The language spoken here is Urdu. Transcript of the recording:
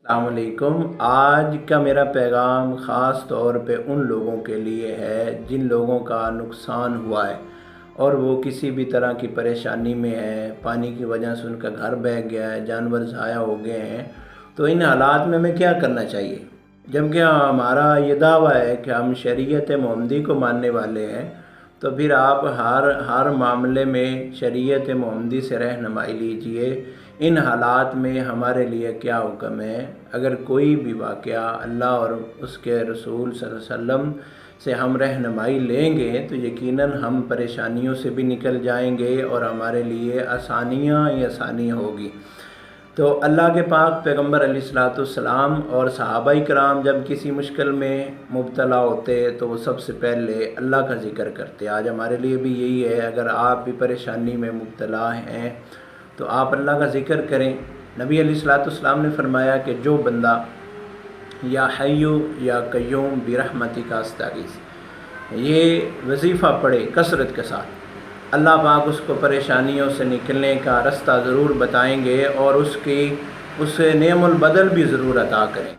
السلام علیکم۔ آج کا میرا پیغام خاص طور پہ ان لوگوں کے لیے ہے جن لوگوں کا نقصان ہوا ہے اور وہ کسی بھی طرح کی پریشانی میں ہے، پانی کی وجہ سے ان کا گھر بہہ گیا ہے، جانور ضائع ہو گئے ہیں۔ تو ان حالات میں ہمیں کیا کرنا چاہیے؟ جبکہ ہمارا یہ دعویٰ ہے کہ ہم شریعت محمدی کو ماننے والے ہیں، تو پھر آپ ہر معاملے میں شریعت محمدی سے رہنمائی لیجئے۔ ان حالات میں ہمارے لیے کیا حکم ہے؟ اگر کوئی بھی واقعہ اللہ اور اس کے رسول صلی اللہ علیہ وسلم سے ہم رہنمائی لیں گے تو یقیناً ہم پریشانیوں سے بھی نکل جائیں گے اور ہمارے لیے آسانیاں ہی آسانیاں ہوگی۔ تو اللہ کے پاک پیغمبر علیہ السلام اور صحابہ کرام جب کسی مشکل میں مبتلا ہوتے تو وہ سب سے پہلے اللہ کا ذکر کرتے۔ آج ہمارے لیے بھی یہی ہے، اگر آپ بھی پریشانی میں مبتلا ہیں تو آپ اللہ کا ذکر کریں۔ نبی علیہ السلام نے فرمایا کہ جو بندہ یا حیو یا قیوم برحمتک استغیث یہ وظیفہ پڑھے کثرت کے ساتھ، اللہ پاک اس کو پریشانیوں سے نکلنے کا رستہ ضرور بتائیں گے اور اس نعم البدل بھی ضرور عطا کریں۔